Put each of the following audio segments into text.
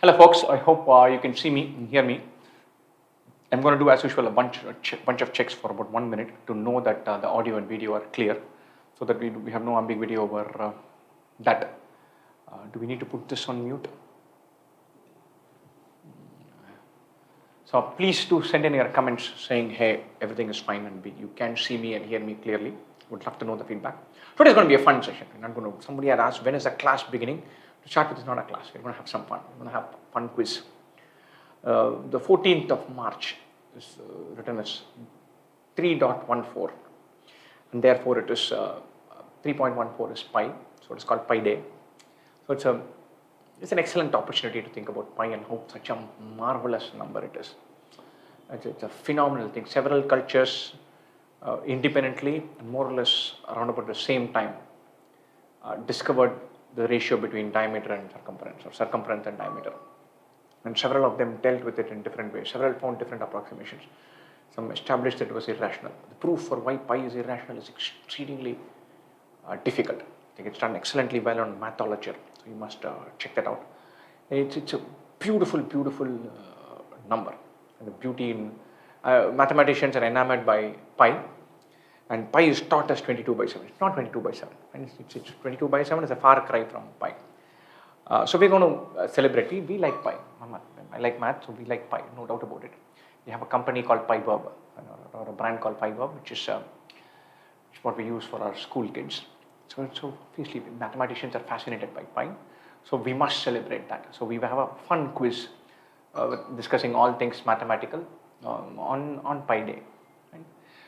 Hello folks, I hope you can see me and hear me. I'm going to do as usual a bunch of checks for about 1 minute to know that the audio and video are clear, so that we have no ambiguity over that. Do we need to put this on mute? So please do send in your comments saying, hey, everything is fine and you can see me and hear me clearly. Would love to know the feedback. Today is going to be a fun session. Somebody had asked, when is the class beginning? To start with, it's not a class. We're going to have some fun. We're going to have a fun quiz. The 14th of March is written as 3.14, and therefore it is 3.14 is pi, so it's called Pi Day. So it's an excellent opportunity to think about pi and how such a marvelous number it is. It's a phenomenal thing. Several cultures independently and more or less around about the same time discovered the ratio between diameter and circumference, or circumference and diameter. And several of them dealt with it in different ways. Several found different approximations. Some established that it was irrational. The proof for why pi is irrational is extremely difficult. I think it's done excellently well on Mathologer, so you must check that out. It's a beautiful, beautiful number. And the beauty in mathematicians are enamored by pi, and pi is taught as 22/7. It's not 22/7. And it's 22/7 is a far cry from pi. So we're going to celebrate. We like pi. I like math, so we like pi, no doubt about it. We have a company called PiVerb, or a brand called PiVerb, which is what we use for our school kids. So obviously mathematicians are fascinated by pi, so we must celebrate that. So we have a fun quiz discussing all things mathematical on Pi Day. Right?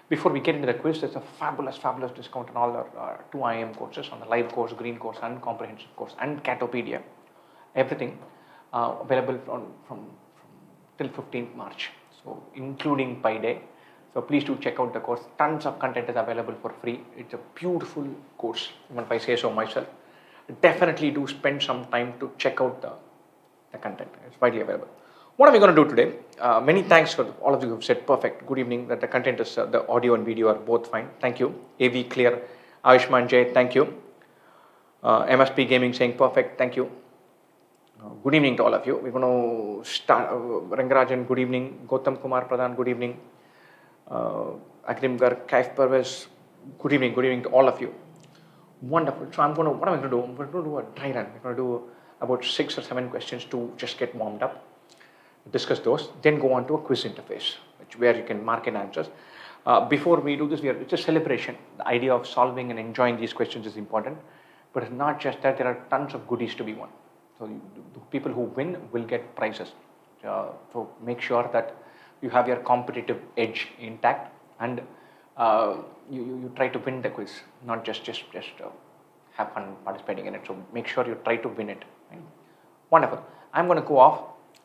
Before we get into the quiz, there's a fabulous discount on all our 2 IIM courses, on the live course, green course, and comprehensive course, and Catopedia. Everything available from till 15th March, so including Pi Day. So please do check out the course. Tons of content is available for free. It's a beautiful course, even if I say so myself. Definitely do spend some time to check out the content. It's widely available. What are we going to do today? Many thanks for all of you who have said perfect, good evening, that the content is, the audio and video are both fine. Thank you. AV clear. Ayushman J, thank you. MSP Gaming saying perfect, thank you. Good evening to all of you. We're going to start. Rangarajan, good evening. Gautam Kumar Pradhan, good evening. Akrim Garg, Kaif Parvez, good evening to all of you. Wonderful. So what am I going to do? I'm going to do a dry run. We're going to do about 6 or 7 questions to just get warmed up, discuss those, then go on to a quiz interface, where you can mark in answers. Before we do this, it's a celebration. The idea of solving and enjoying these questions is important, but it's not just that. There are tons of goodies to be won. So the people who win will get prizes. So make sure that you have your competitive edge intact, and you try to win the quiz, not just have fun participating in it. So make sure you try to win it. Right? Wonderful. I'm going to go off,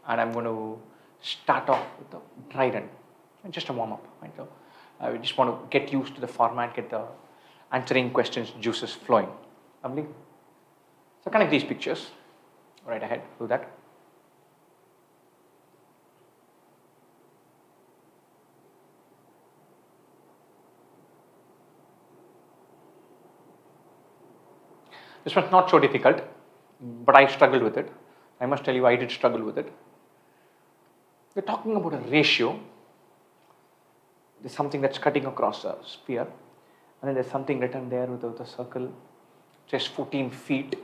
and I'm going to start off with the dry run, just a warm up. Right? So we just want to get used to the format, get the answering questions juices flowing. Lovely. So connect these pictures. Right ahead, do that. This was not so difficult, but I struggled with it. I must tell you, I did struggle with it. We're talking about a ratio. There's something that's cutting across a sphere, and then there's something written there with a circle, just 14 feet.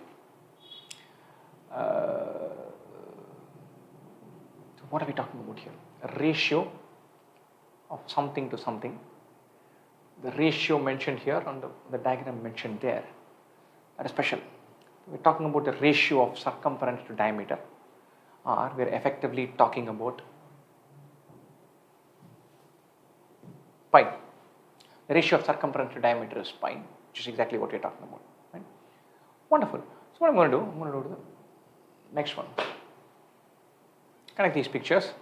So what are we talking about here? A ratio of something to something. The ratio mentioned here on the diagram mentioned there, that is special. We're talking about the ratio of circumference to diameter, or we're effectively talking about pi. The ratio of circumference to diameter is pi, which is exactly what we're talking about. Right? Wonderful. So what I'm going to do the next one. Connect these pictures.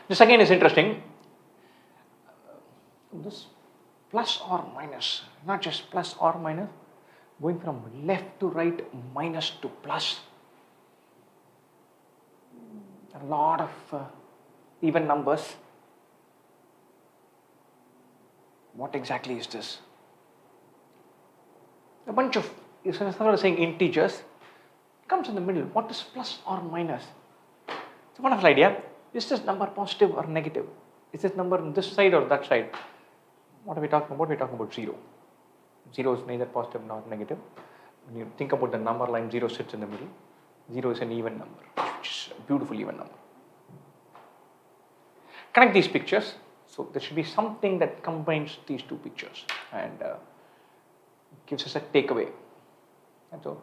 This again is interesting. plus or minus, not just plus or minus, going from left to right, minus to plus. A lot of even numbers. What exactly is this? A bunch of, instead of saying integers, it comes in the middle. What is plus or minus? It's a wonderful idea. Is this number positive or negative? Is this number on this side or that side? What are we talking about? What are we talking about? Zero. Zero is neither positive nor negative. When you think about the number line, zero sits in the middle. Zero is an even number, which is a beautiful even number. Connect these pictures. So there should be something that combines these two pictures and gives us a takeaway. And so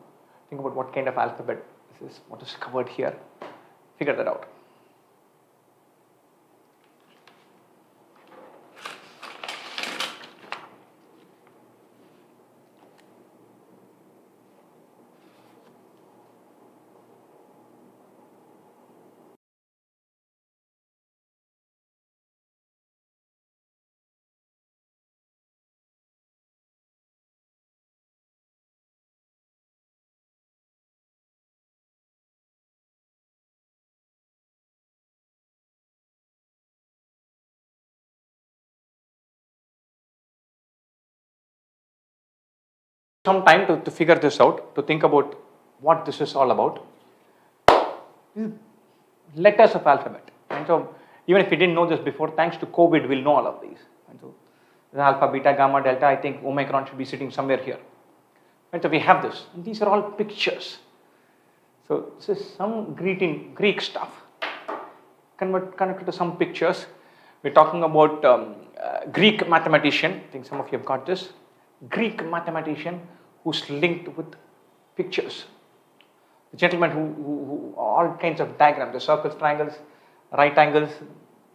think about what kind of alphabet this is, what is covered here. Figure that out. Some time to figure this out, to think about what this is all about. Letters of alphabet. And so even if we didn't know this before, thanks to COVID, we'll know all of these. And so the alpha, beta, gamma, delta, I think omicron should be sitting somewhere here. And so we have this. And these are all pictures. So this is some Greek stuff connected to some pictures. We're talking about Greek mathematician. I think some of you have got this. Greek mathematician who's linked with pictures. The gentleman who all kinds of diagrams, the circles, triangles, right angles,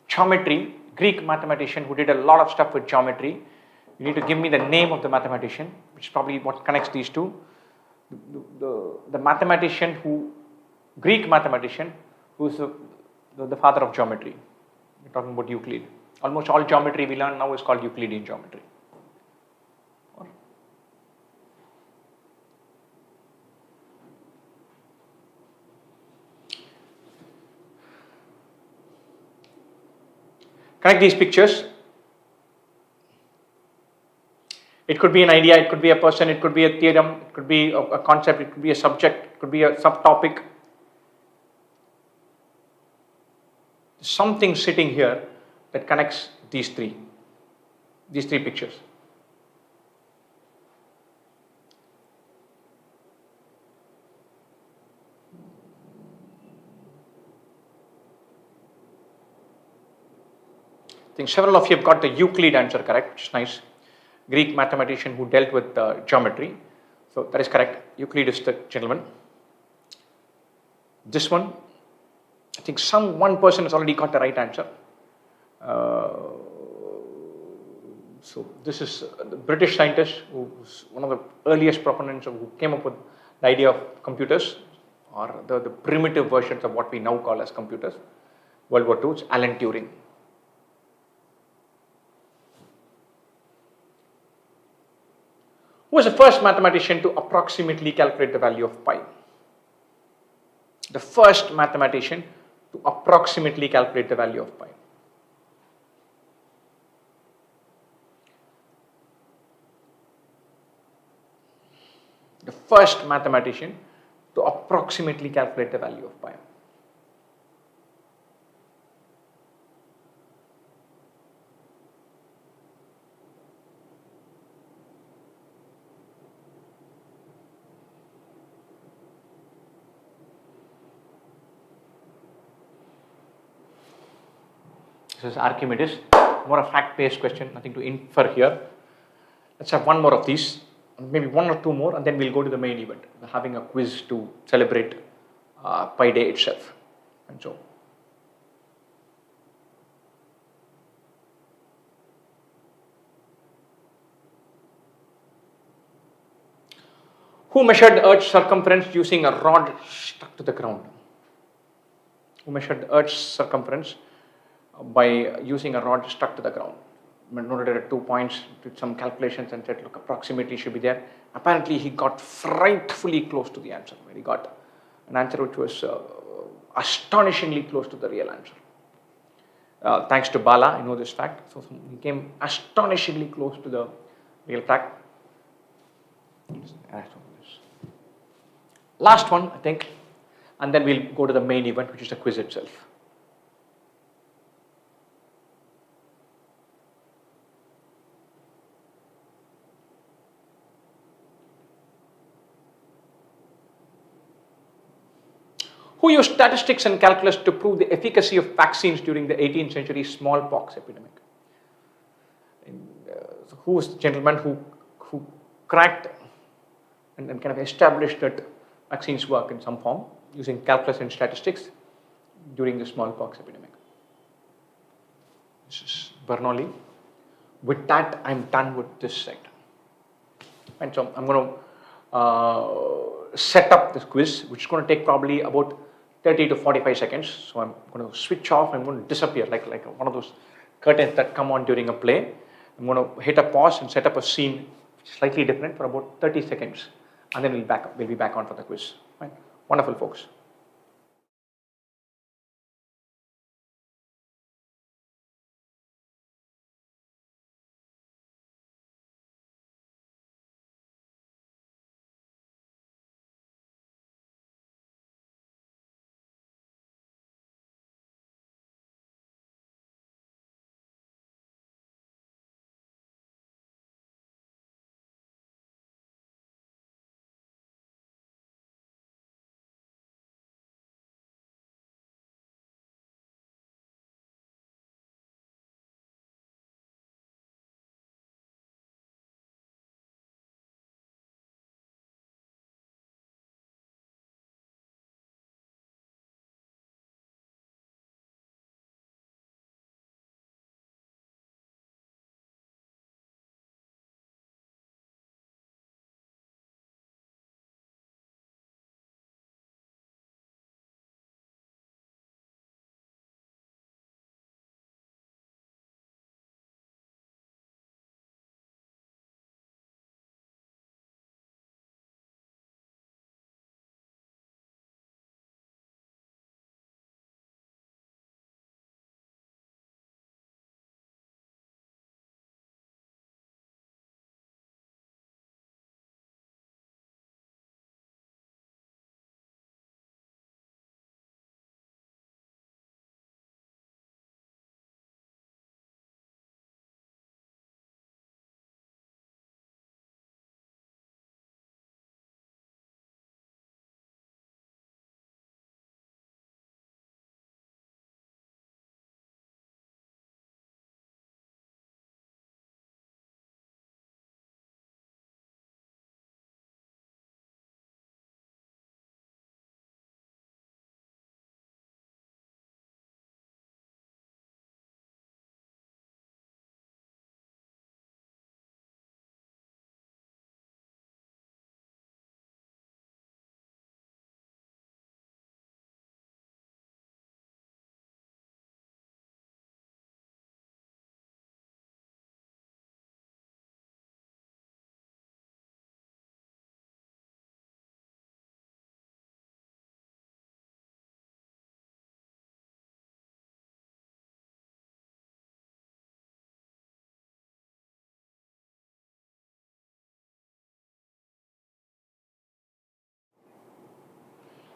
geometry, Greek mathematician who did a lot of stuff with geometry. You need to give me the name of the mathematician, which is probably what connects these two. The mathematician Greek mathematician who's the father of geometry. We're talking about Euclid. Almost all geometry we learn now is called Euclidean geometry. Connect these pictures. It could be an idea, it could be a person, it could be a theorem, it could be a concept, it could be a subject, it could be a subtopic. Something sitting here that connects these three pictures. I think several of you have got the Euclid answer correct, which is nice. Greek mathematician who dealt with geometry. So that is correct. Euclid is the gentleman. This one, I think one person has already got the right answer. So this is the British scientist who was one of the earliest proponents who came up with the idea of computers, or the primitive versions of what we now call as computers. World War II, it's Alan Turing. Who was the first mathematician to approximately calculate the value of pi? The first mathematician to approximately calculate the value of pi. The first mathematician to approximately calculate the value of pi. This is Archimedes, more a fact-based question, nothing to infer here. Let's have one more of these, maybe one or two more, and then we'll go to the main event. We're having a quiz to celebrate Pi Day itself. And so, who measured the Earth's circumference using a rod stuck to the ground? Who measured the Earth's circumference by using a rod stuck to the ground? noted it at 2 points, did some calculations and said, look, approximately should be there. Apparently, he got frightfully close to the answer. He got an answer which was astonishingly close to the real answer. Thanks to Bala, I know this fact. So he came astonishingly close to the real fact. Last one, I think, and then we'll go to the main event, which is the quiz itself. Who used statistics and calculus to prove the efficacy of vaccines during the 18th century smallpox epidemic? So who was the gentleman who cracked and kind of established that vaccines work in some form using calculus and statistics during the smallpox epidemic? This is Bernoulli. With that, I'm done with this side. And so I'm going to set up this quiz, which is going to take probably about 30 to 45 seconds. So I'm going to switch off. I'm going to disappear like one of those curtains that come on during a play. I'm going to hit a pause and set up a scene slightly different for about 30 seconds. And then we'll be back on for the quiz. Right? Wonderful, folks.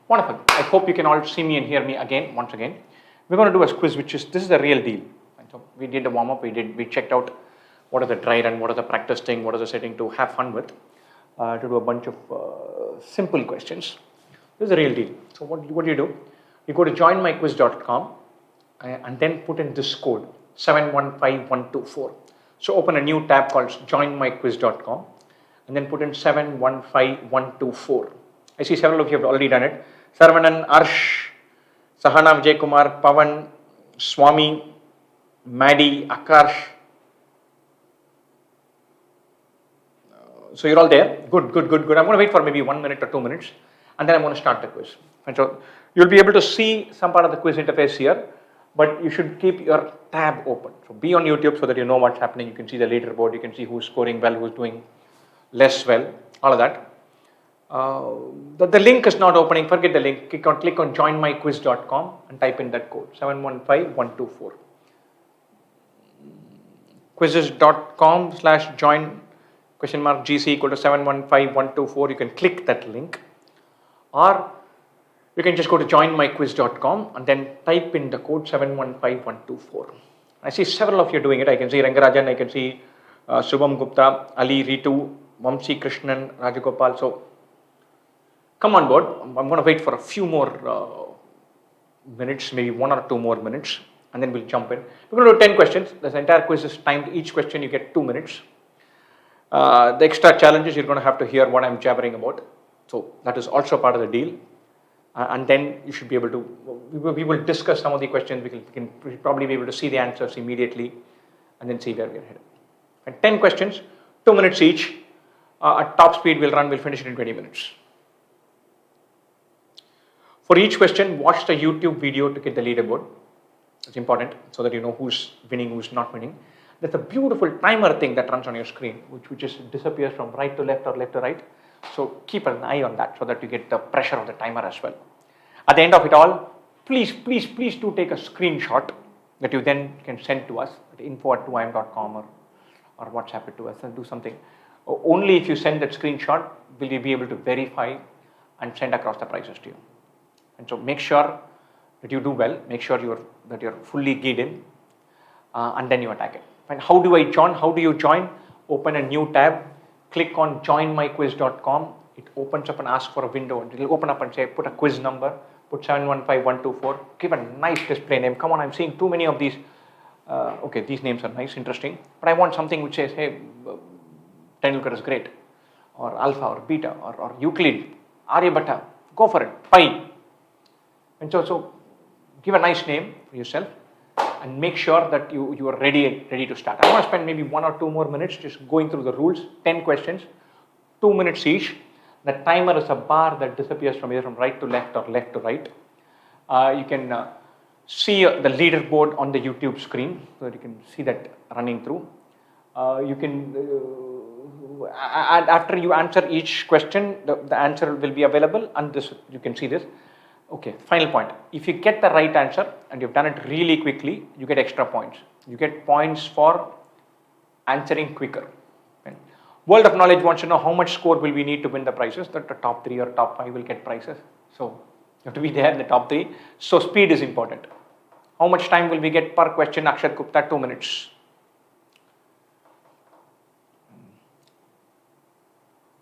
Wonderful. I hope you can all see me and hear me again, once again. We're going to do a quiz, this is the real deal. And so we did a warm up, we checked out what are the dry run, what are the practice thing, what is the setting to have fun with, to do a bunch of simple questions. This is the real deal. So what do? You go to joinmyquiz.com and then put in this code 715124. So open a new tab called joinmyquiz.com and then put in 715124. I see several of you have already done it. Sarvanan, Arsh, Sahana Vijay Kumar, Pavan, Swami, Maddie, Akarsh. So you're all there. Good. I'm going to wait for maybe 1 minute or 2 minutes and then I'm going to start the quiz. And so you'll be able to see some part of the quiz interface here. but you should keep your tab open. So be on YouTube so that you know what's happening. You can see the leaderboard, you can see who's scoring well, who's doing less well, all of that. The link is not opening, forget the link. Click on joinmyquiz.com and type in that code 715124. quizzes.com/join !GC equal to 715124. You can click that link, or you can just go to joinmyquiz.com and then type in the code 715124. I see several of you doing it. I can see Rangarajan, I can see Subham Gupta, Ali, Ritu, Vamsi Krishnan, Rajagopal. So come on board. I'm going to wait for a few more minutes, maybe 1 or 2 more minutes, and then we'll jump in. We're going to do 10 questions. This entire quiz is timed. Each question you get 2 minutes. The extra challenge is you're going to have to hear what I'm jabbering about. So that is also part of the deal. And then you should be able to, we will discuss some of the questions. We can probably be able to see the answers immediately and then see where we're headed. And 10 questions, 2 minutes each. At top speed we'll finish it in 20 minutes. For each question, watch the YouTube video to get the leaderboard. It's important so that you know who's winning, who's not winning. There's a beautiful timer thing that runs on your screen, which just disappears from right to left or left to right. So keep an eye on that so that you get the pressure of the timer as well. At the end of it all, please do take a screenshot that you then can send to us at info@2im.com or WhatsApp it to us and do something. Only if you send that screenshot will we be able to verify and send across the prizes to you. And so make sure that you do well, make sure that you're fully keyed in, and then you attack it. And how do I join? How do you join? Open a new tab, click on joinmyquiz.com. It opens up and asks for a window. It will open up and say, put a quiz number, put 715124, give a nice display name. Come on, I'm seeing too many of these. Okay, these names are nice, interesting, but I want something which says, hey, Tendulkar is great, or Alpha, or Beta, or Euclid, Aryabhatta. Go for it, Pi. And so give a nice name for yourself and make sure that you are ready to start. I want to spend maybe 1 or 2 more minutes just going through the rules. 10 questions, 2 minutes each. The timer is a bar that disappears from either from right to left or left to right. You can see the leaderboard on the YouTube screen, so that you can see that running through. You can, after you answer each question, the answer will be available, and this you can see this. Okay, final point. If you get the right answer and you've done it really quickly, you get extra points. You get points for answering quicker. Okay. World of Knowledge wants to know how much score will we need to win the prizes. That the top 3 or top 5 will get prizes. So you have to be there in the top 3. So speed is important. How much time will we get per question? Akshat Gupta, 2 minutes.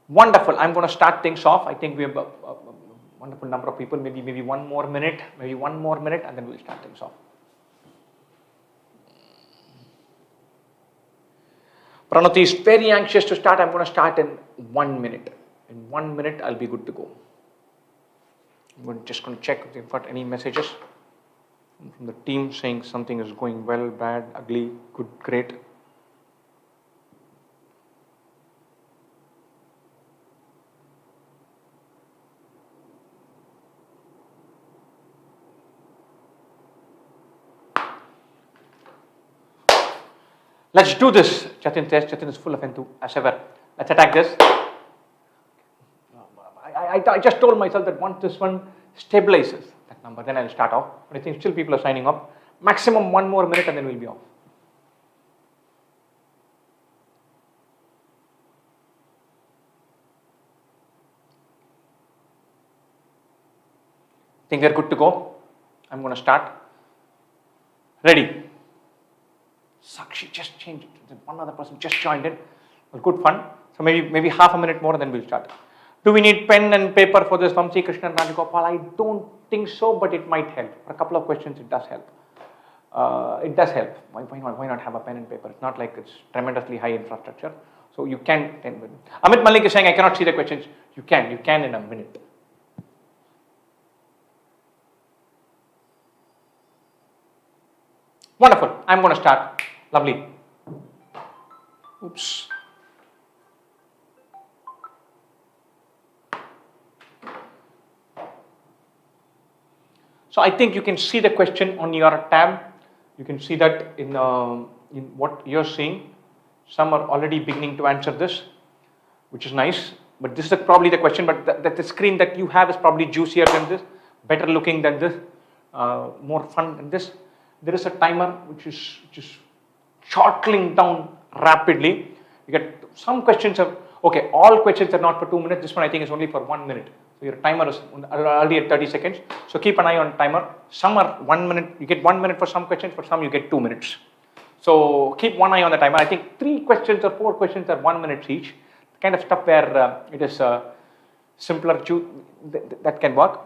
Wonderful. I'm going to start things off. I think we have a wonderful number of people. Maybe 1 more minute, and then we'll start things off. Pranati is very anxious to start. I'm going to start in 1 minute. In 1 minute, I'll be good to go. I'm just going to check if we've got any messages from the team saying something is going well, bad, ugly, good, great. Let's do this. Jatin says, Jatin is full of enthusiasm as ever. Let's attack this. I just told myself that once this one stabilizes that number, then I'll start off. But I think still people are signing up. Maximum 1 more minute and then we'll be off. Think we're good to go. I'm going to start. Ready. Sakshi just changed it. One other person just joined in. Well, good fun. So maybe half a minute more and then we'll start. Do we need pen and paper for this, Vamsi Krishnan Rajagopal? I don't think so, but it might help. For a couple of questions, it does help. It does help. Why not have a pen and paper? It's not like it's tremendously high infrastructure. So you can. Amit Malik is saying, I cannot see the questions. You can in a minute. Wonderful. I'm going to start. Lovely. Oops. So I think you can see the question on your tab. You can see that in what you're seeing. Some are already beginning to answer this, which is nice. But this is probably the question, but the screen that you have is probably juicier than this, better looking than this, more fun than this. There is a timer which is chortling down rapidly. You get some questions are, okay, all questions are not for 2 minutes. This one I think is only for 1 minute. So your timer is already at 30 seconds. So keep an eye on timer. Some are 1 minute, you get 1 minute for some questions, for some you get 2 minutes. So keep one eye on the timer. I think 3 questions or 4 questions are 1 minute each. The kind of stuff where it is simpler, that can work.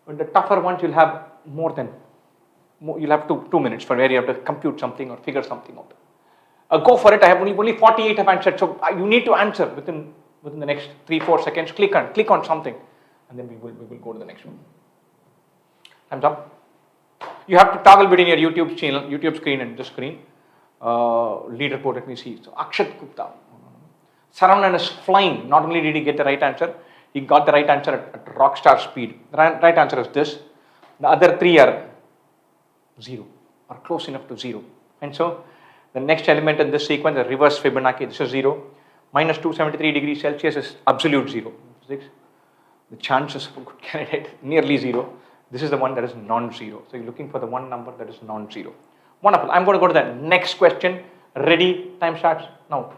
But the tougher ones you'll have you'll have 2 minutes for where you have to compute something or figure something out. Go for it. I have only 48 have answered. So you need to answer within the next 3-4 seconds. Click on something, and then we will go to the next one. Thumbs up. You have to toggle between your YouTube screen and this screen. Leaderboard, let me see. So Akshat Gupta. Saravanan is flying. Not only did he get the right answer, he got the right answer at rock star speed. The right answer is this. The other 3 are 0 or close enough to 0. And so the next element in this sequence, the reverse Fibonacci, this is 0. Minus 273 degrees Celsius is absolute 0. The chances of a good candidate nearly 0. This is the one that is non-zero. So you're looking for the one number that is non-zero. Wonderful. I'm going to go to the next question. Ready? Time starts now.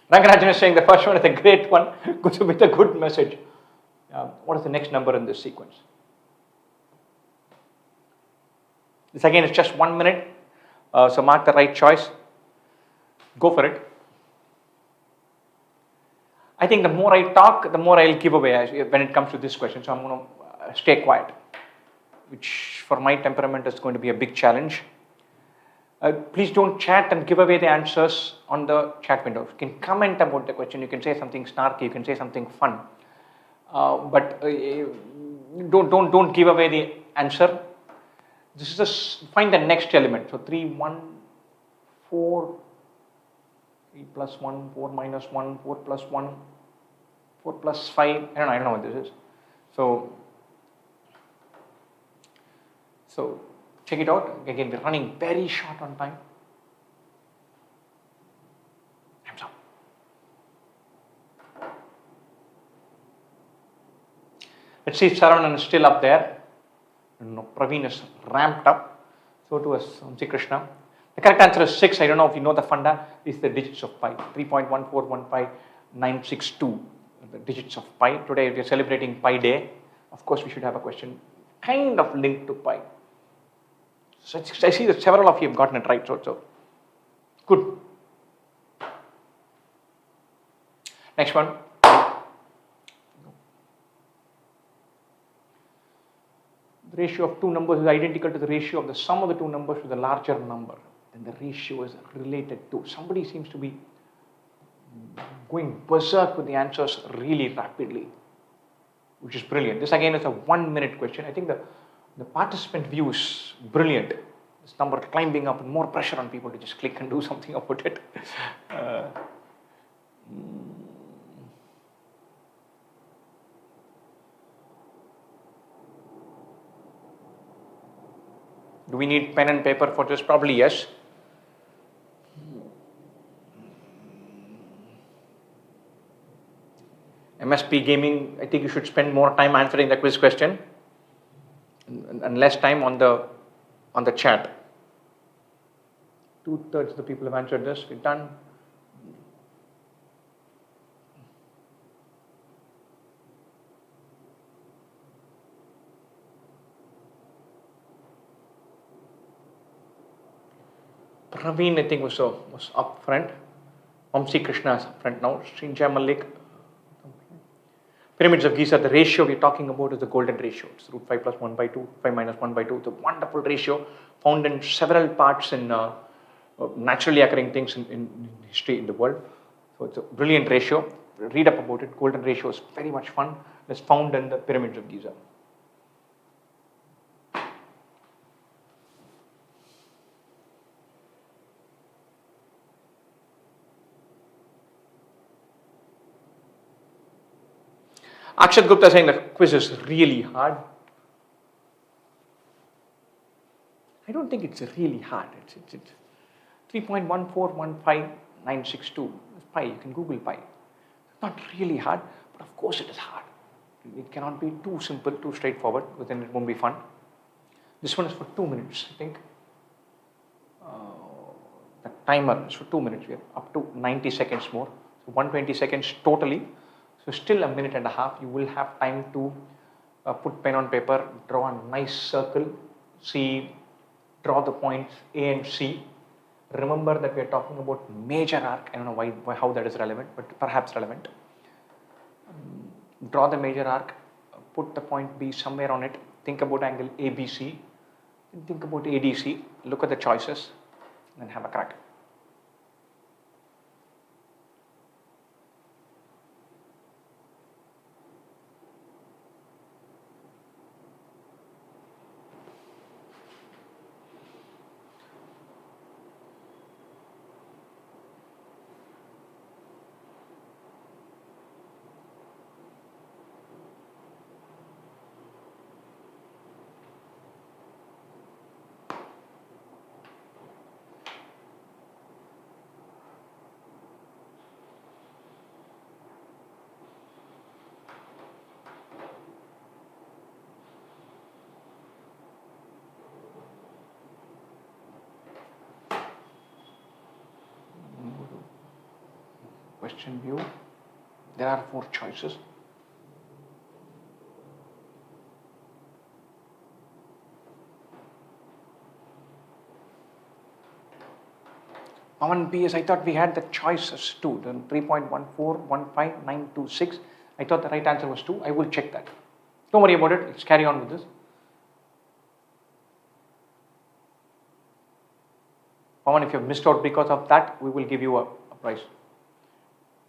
Rangarajan is saying the first one is a great one, with a good message. What is the next number in this sequence? This again is just 1 minute. So mark the right choice. Go for it. I think the more I talk, the more I'll give away when it comes to this question. So I'm going to stay quiet, which for my temperament is going to be a big challenge. Please don't chat and give away the answers on the chat window. You can comment about the question. You can say something snarky. You can say something fun. But don't give away the answer. This is find the next element. So 3, 1, 4, 3 plus 1, 4 minus 1, 4 plus 1, 4 plus 5. I don't know what this is. So check it out. Again, we're running very short on time. Time's up. Let's see if Saravanan is still up there. No, Praveen is ramped up. So too is Sri Krishna. The correct answer is 6. I don't know if you know the funda. It's the digits of pi. 3.1415962. The digits of pi. Today we are celebrating Pi Day. Of course, we should have a question kind of linked to pi. So I see that several of you have gotten it right. So good. Next one. The ratio of 2 numbers is identical to the ratio of the sum of the 2 numbers to the larger number. Then the ratio is related to. Somebody seems to be going berserk with the answers really rapidly, which is brilliant. This again is a 1 minute question. I think the participant view is brilliant. This number climbing up and more pressure on people to just click and do something about it. Do we need pen and paper for this? Probably yes. MSP Gaming, I think you should spend more time answering the quiz question and less time on the chat. 2/3 of the people have answered this. We're done. Praveen, I think, was up front. Sri Krishna is up front now. Srinjay Malik. Pyramids of Giza, the ratio we're talking about is the golden ratio. It's root 5 plus 1 by 2, 5 minus 1 by 2. It's a wonderful ratio found in several parts in naturally occurring things in history in the world. So it's a brilliant ratio. Read up about it. Golden ratio is very much fun. It's found in the Pyramids of Giza. Akshat Gupta saying the quiz is really hard. I don't think it's really hard. It's 3.1415962. Pi, you can Google pi. It's not really hard, but of course it is hard. It cannot be too simple, too straightforward, because then it won't be fun. This one is for 2 minutes, I think. The timer is for 2 minutes. We have up to 90 seconds more. So 120 seconds totally. So still a minute and a half. You will have time to put pen on paper, draw a nice circle, draw the points A and C. Remember that we are talking about major arc. I don't know how that is relevant, but perhaps relevant. Draw the major arc, put the point B somewhere on it, think about angle ABC, think about ADC, look at the choices, and have a crack. Question view. There are 4 choices. Pawan PS, I thought we had the choices too. The 3.1415926. I thought the right answer was 2. I will check that. Don't worry about it. Let's carry on with this. Pawan, if you have missed out because of that, we will give you a prize.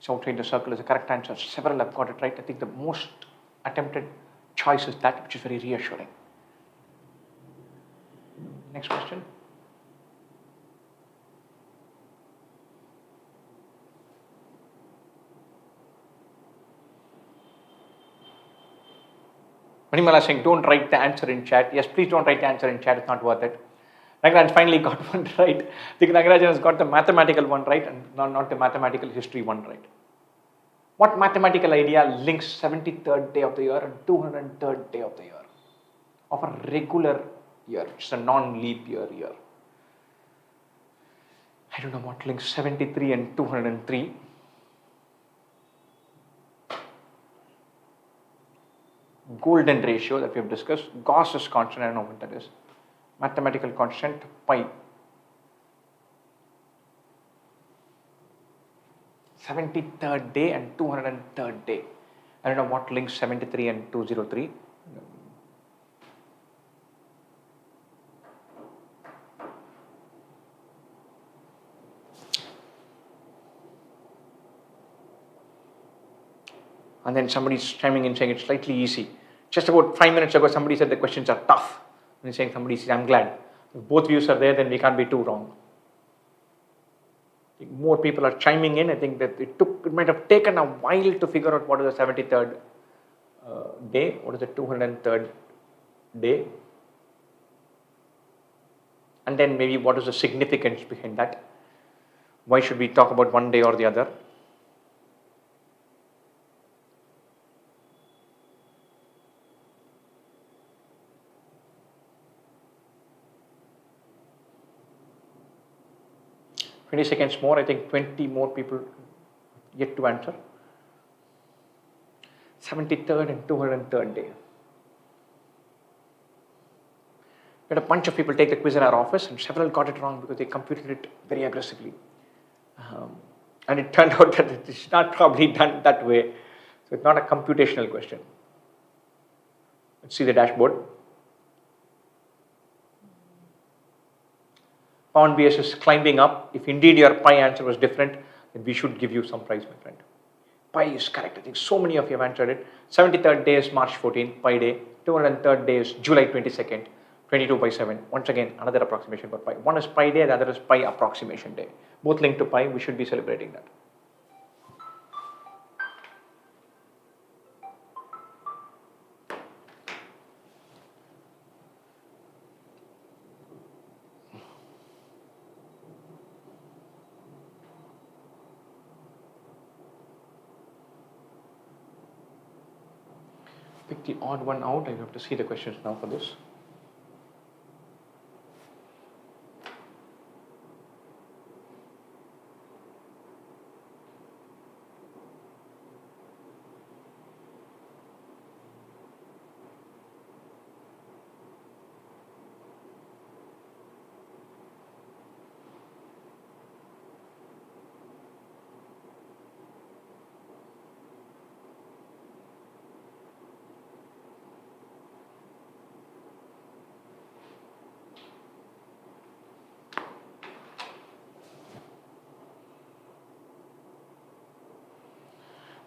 So outside the circle is the correct answer. Several have got it right. I think the most attempted choice is that, which is very reassuring. Next question. Manimala saying, don't write the answer in chat. Yes, please don't write the answer in chat. It's not worth it. Nagarajan finally got one right. I think Nagarajan has got the mathematical one right and not the mathematical history one right. What mathematical idea links 73rd day of the year and 203rd day of the year of a regular year, which is a non-leap year? I don't know what links 73 and 203. Golden ratio that we have discussed. Gauss's constant, I don't know what that is. Mathematical constant, pi. 73rd day and 203rd day. I don't know what links 73 and 203. And then somebody's chiming in saying it's slightly easy. Just about 5 minutes ago, somebody said the questions are tough. And saying somebody says, I'm glad. If both views are there, then we can't be too wrong. I think more people are chiming in. I think that it might have taken a while to figure out what is the 73rd day, what is the 203rd day, and then maybe what is the significance behind that. Why should we talk about one day or the other? Twenty seconds more. I think 20 more people yet to answer. 73rd and 203rd day. We had a bunch of people take the quiz in our office, and several got it wrong because they computed it very aggressively. And it turned out that it's not probably done that way. So it's not a computational question. Let's see the dashboard. Pound BS is climbing up. If indeed your pi answer was different, then we should give you some prize, my friend. Pi is correct. I think so many of you have answered it. 73rd day is March 14th, pi day. 203rd day is July 22nd, 22/7. Once again, another approximation for pi. One is pi day, the other is pi approximation day. Both linked to pi. We should be celebrating that. Pick the odd one out. I have to see the questions now for this.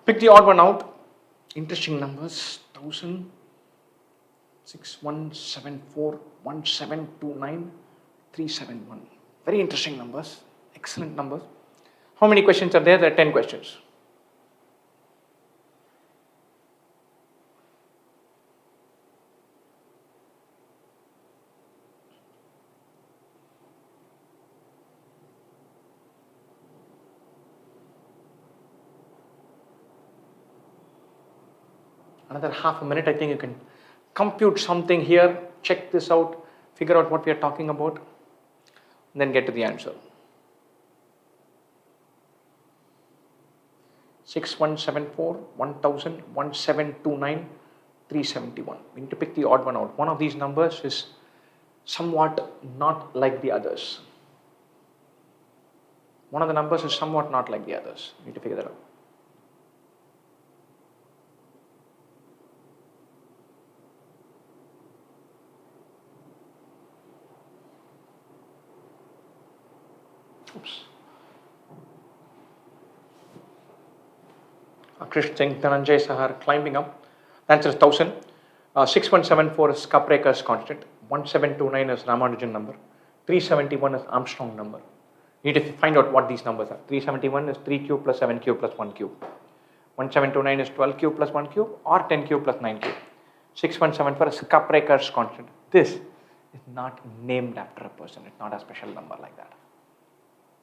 Pick the odd one out. Interesting numbers. 1000, 6174, 1729, 371. Very interesting numbers. Excellent numbers. How many questions are there? There are 10 questions. Another half a minute, I think you can compute something here, check this out, figure out what we are talking about, and then get to the answer. 6174, 1000, 1729, 371. We need to pick the odd one out. One of these numbers is somewhat not like the others. One of the numbers is somewhat not like the others. You need to figure that out. Oops. Krish Singh, Dhananjay Sahar climbing up. The answer is 1000. 6174 is Kaprekar's constant. 1729 is Ramanujan number. 371 is Armstrong number. You need to find out what these numbers are. 371 is 3 cube plus 7 cube plus 1 cube. 1729 is 12 cube plus 1 cube or 10 cube plus 9 cube. 6174 is Kaprekar's constant. This is not named after a person. It's not a special number like that.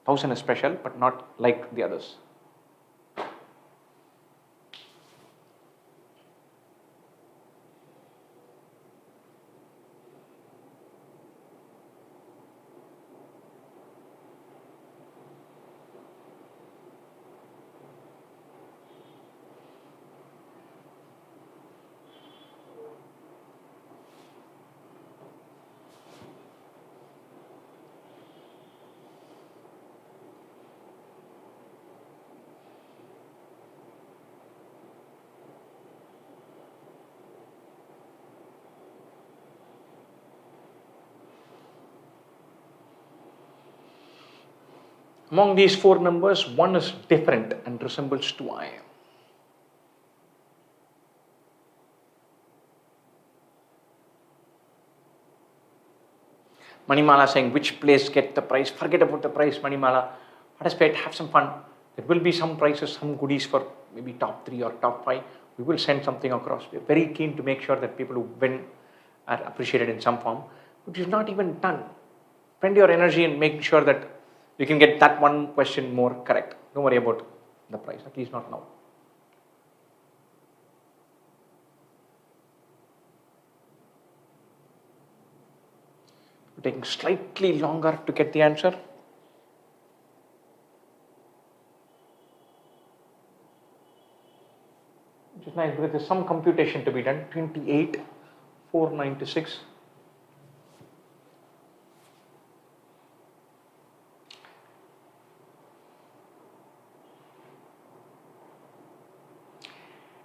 1000 is special, but not like the others. Among these four numbers, one is different and resembles 2i. Manimala saying, which place get the prize? Forget about the prize, Manimala. Participate, have some fun. There will be some prizes, some goodies for maybe top 3 or top 5. We will send something across. We are very keen to make sure that people who win are appreciated in some form. But you've not even done. Spend your energy in making sure that you can get that one question more correct. Don't worry about the price, at least not now. We're taking slightly longer to get the answer. Which is nice because there's some computation to be done. 28,496.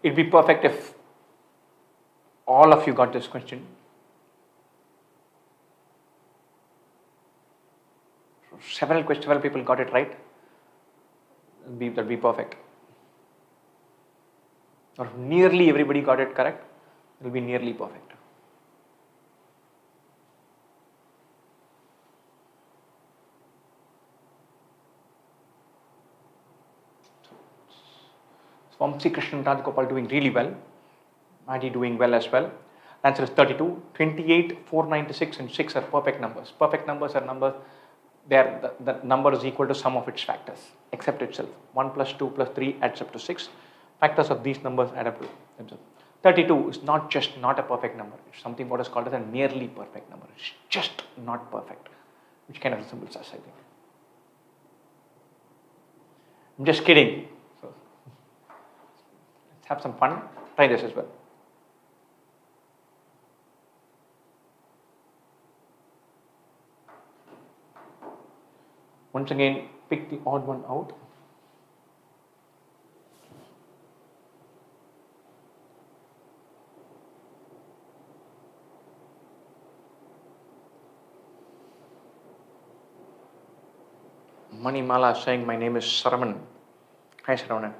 It'd be perfect if all of you got this question. Several people got it right. That'd be perfect. Or if nearly everybody got it correct, it'll be nearly perfect. Vamsi Krishnan Rajgopal doing really well. Maddie doing well as well. Answer is 32. 28, 496 and 6 are perfect numbers. Perfect numbers are numbers, the number is equal to sum of its factors, except itself. 1 plus 2 plus 3 adds up to 6. Factors of these numbers add up to themselves. 32 is not just not a perfect number. It's something what is called as a nearly perfect number. It's just not perfect, which kind of resembles us, I think. I'm just kidding. So, let's have some fun. Try this as well. Once again, pick the odd one out. Manimala is saying, my name is Saravanan. Hi, Saravanan.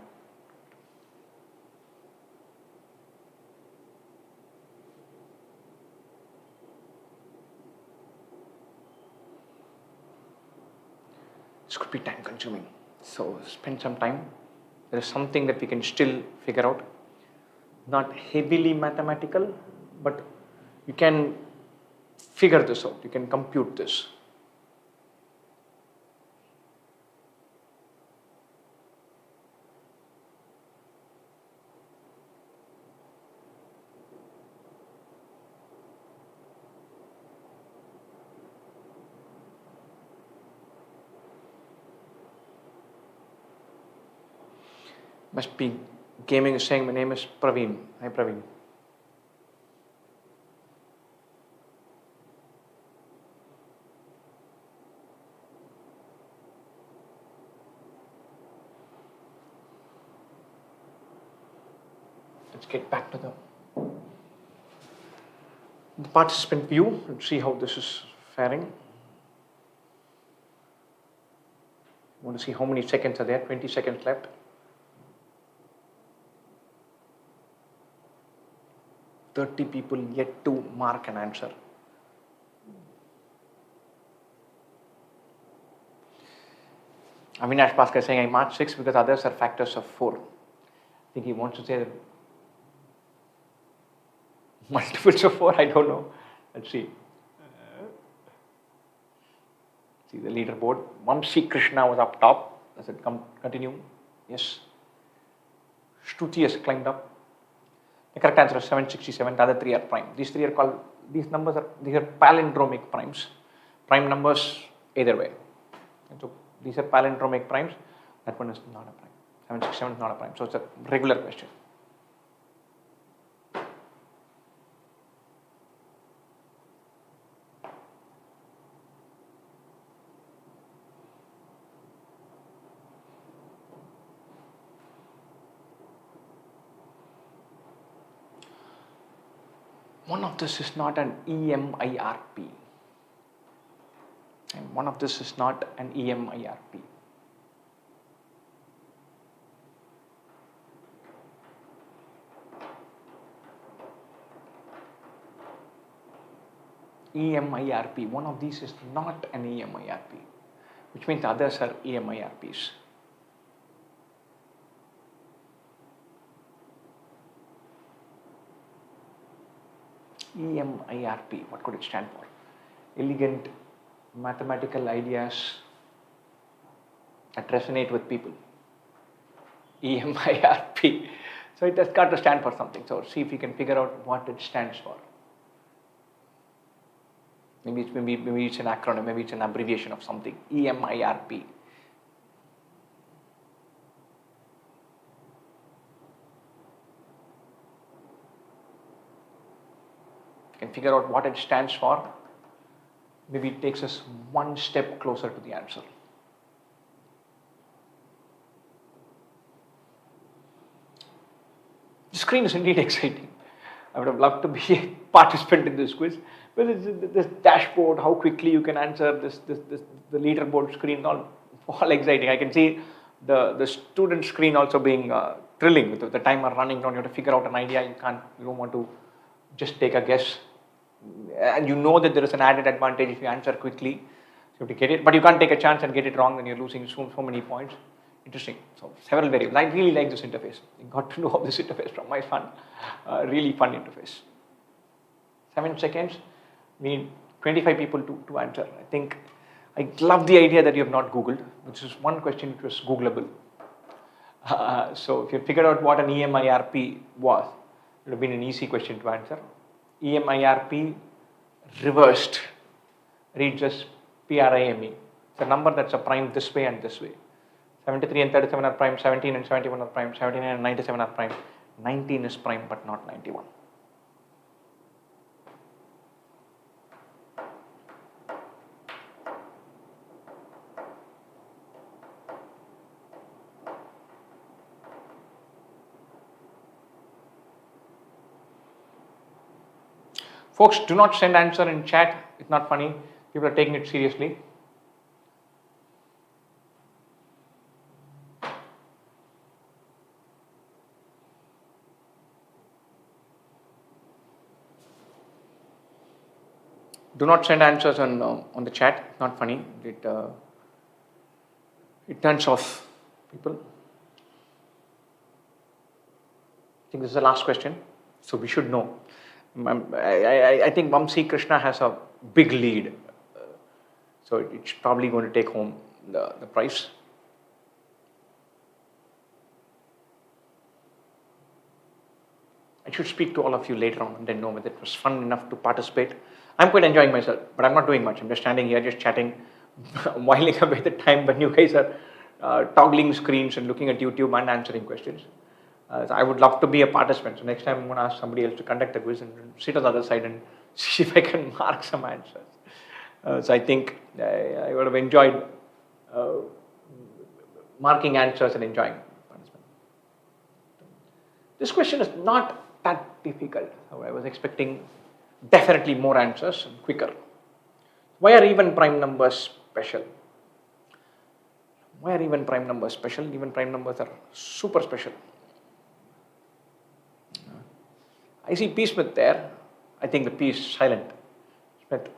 This could be time consuming. So spend some time. There is something that we can still figure out. Not heavily mathematical, but you can figure this out. You can compute this. Must be gaming is saying, my name is Praveen. Hi, Praveen. Let's get back to the participant view and see how this is faring. Want to see how many seconds are there? 20 seconds left. 30 people yet to mark an answer. Avinash Bhaskar is saying, I marked 6 because others are factors of 4. I think he wants to say multiples of 4, I don't know. Let's see. See the leaderboard. Vamsi Krishna was up top. Does it continue? Yes. Shruti has climbed up. The correct answer is 767. The other 3 are prime. These are palindromic primes. Prime numbers either way. And so these are palindromic primes. That one is not a prime. 767 is not a prime. So it's a regular question. One of this is not an EMIRP. And one of this is not an EMIRP. EMIRP. One of these is not an EMIRP, which means the others are EMIRPs. EMIRP, what could it stand for? Elegant mathematical ideas that resonate with people. EMIRP. So it has got to stand for something. So see if you can figure out what it stands for. Maybe it's an acronym, maybe it's an abbreviation of something. EMIRP. Can figure out what it stands for, maybe it takes us one step closer to the answer. The screen is indeed exciting. I would have loved to be a participant in this quiz. But this dashboard, how quickly you can answer the leaderboard screen, all exciting. I can see the student screen also being thrilling with the timer running down. You have to figure out an idea. You don't want to just take a guess. And you know that there is an added advantage if you answer quickly. So you have to get it, but you can't take a chance and get it wrong, then you're losing so many points. Interesting. So several variables. I really like this interface. I got to know this interface from my son. Really fun interface. 7 seconds. We need 25 people to answer. I think I love the idea that you have not Googled, which is one question which was Googleable. So if you figured out what an EMIRP was, would have been an easy question to answer. EMIRP reversed reads as PRIME. It's a number that's a prime this way and this way. 73 and 37 are prime, 17 and 71 are prime, 79 and 97 are prime, 19 is prime but not 91. Folks, do not send answer in chat. It's not funny. People are taking it seriously. Do not send answers on the chat. Not funny. It turns off people. I think this is the last question, so we should know. I think Vamsi Krishna has a big lead, so it's probably going to take home the prize. I should speak to all of you later on and then know whether it was fun enough to participate. I'm quite enjoying myself, but I'm not doing much. I'm just standing here, just chatting, whiling away the time when you guys are toggling screens and looking at YouTube and answering questions. So I would love to be a participant. So next time I'm going to ask somebody else to conduct a quiz and sit on the other side and see if I can mark some answers. So I think I would have enjoyed marking answers and enjoying participation. This question is not that difficult. I was expecting definitely more answers and quicker. Why are even prime numbers special? Why are even prime numbers special? Even prime numbers are super special. I see P. Smith there. I think the P is silent. Smith.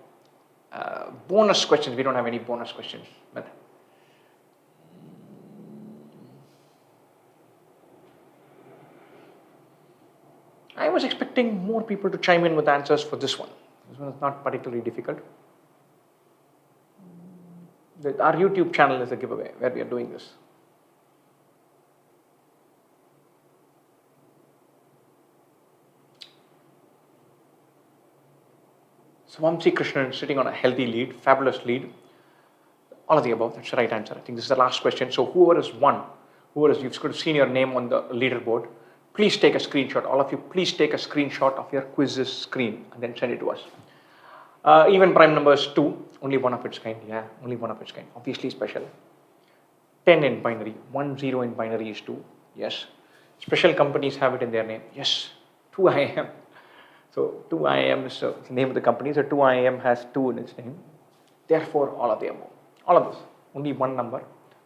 Bonus questions. We don't have any bonus questions. But I was expecting more people to chime in with answers for this one. This one is not particularly difficult. Our YouTube channel is a giveaway where we are doing this. So Vamsi Krishnan is sitting on a healthy lead, fabulous lead. All of the above, that's the right answer. I think this is the last question. So whoever has won, you've seen your name on the leaderboard, please take a screenshot. All of you, please take a screenshot of your quiz's screen and then send it to us. Even prime numbers 2, only one of its kind. Yeah, only one of its kind. Obviously special. 10 in binary, 1 0 in binary is 2. Yes. Special companies have it in their name. Yes. 2IIM. So 2IIM is the name of the company. So 2IIM has 2 in its name. Therefore, all of the above. All of this. Only one number.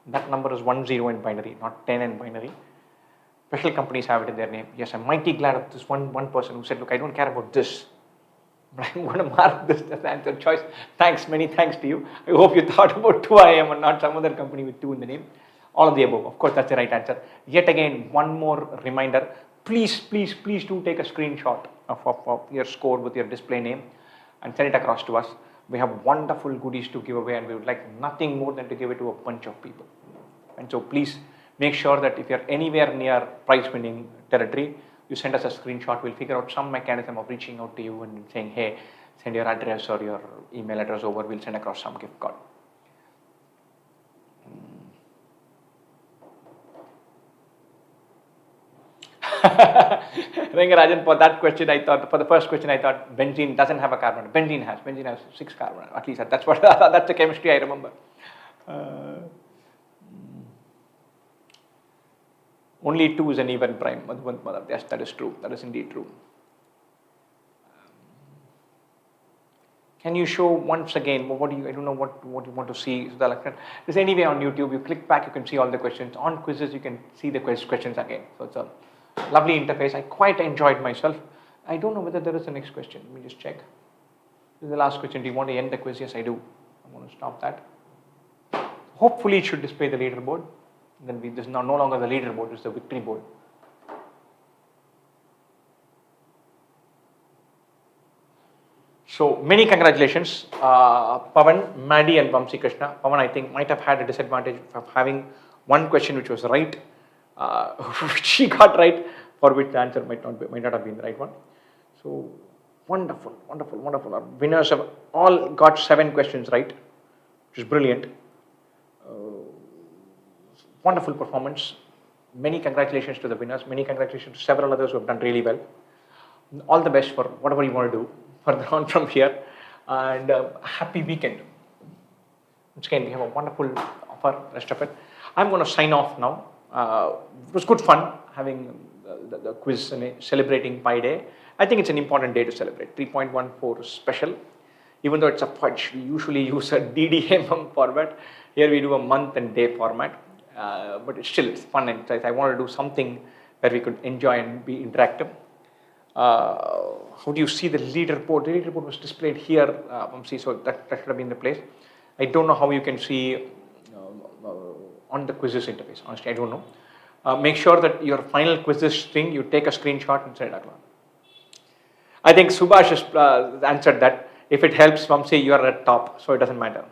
That number is 1 0 in binary, not 10 in binary. Special companies have it in their name. Yes, I'm mighty glad of this one person who said, look, I don't care about this, but I'm going to mark this as answer choice. Thanks, many thanks to you. I hope you thought about 2IIM and not some other company with 2 in the name. All of the above. Of course, that's the right answer. Yet again, one more reminder. Please, please, please do take a screenshot of your score with your display name and send it across to us. We have wonderful goodies to give away and we would like nothing more than to give it to a bunch of people. And so please make sure that if you're anywhere near prize winning territory, you send us a screenshot. We'll figure out some mechanism of reaching out to you and saying, hey, send your address or your email address over. We'll send across some gift card. Rangarajan, for that question, for the first question, I thought benzene doesn't have a carbon. Benzene has 6 carbon. At least that's what that's the chemistry I remember. Only 2 is an even prime. Yes, that is true. That is indeed true. Can you show once again? I don't know what you want to see. So there's anyway on YouTube. You click back, you can see all the questions. On quizzes, you can see the questions again. So it's a lovely interface. I quite enjoyed myself. I don't know whether there is a next question. Let me just check. This is the last question. Do you want to end the quiz? Yes, I do. I'm going to stop that. Hopefully, it should display the leaderboard. Then this is no longer the leaderboard, it's the victory board. So many congratulations, Pavan, Maddie and Vamsi Krishna. Pavan, I think, might have had a disadvantage of having one question which was right, which she got right. for which the answer might not have been the right one. So wonderful, wonderful, wonderful. Our winners have all got 7 questions right, which is brilliant. Wonderful performance. Many congratulations to the winners. Many congratulations to several others who have done really well. All the best for whatever you want to do further on from here, and happy weekend. Once again, we have a wonderful offer, rest of it. I'm going to sign off now. It was good fun having the quiz and celebrating Pi Day. I think it's an important day to celebrate. 3.14 is special. Even though it's a fudge, we usually use a DDMM format. Here we do a month and day format. But it's fun, and I want to do something where we could enjoy and be interactive. How do you see the leaderboard? The leaderboard was displayed here, Vamsi, so that should have been the place. I don't know how you can see on the quizzes interface. Honestly, I don't know. Make sure that your final quizzes thing, you take a screenshot and send it across. I think Subhash has answered that. If it helps, Vamsi, you are at top, so it doesn't matter.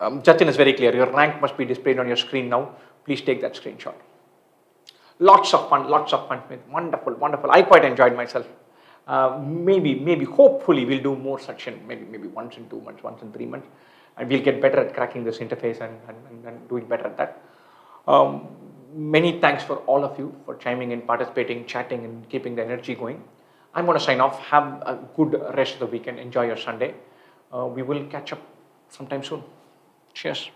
Jatin is very clear. Your rank must be displayed on your screen now. Please take that screenshot. Lots of fun, Smith. Wonderful, wonderful. I quite enjoyed myself. Maybe, hopefully, we'll do more section. Maybe once in 2 months, once in 3 months, and we'll get better at cracking this interface and doing better at that. Many thanks for all of you for chiming in, participating, chatting, and keeping the energy going. I'm going to sign off. Have a good rest of the weekend. Enjoy your Sunday. We will catch up sometime soon. Cheers.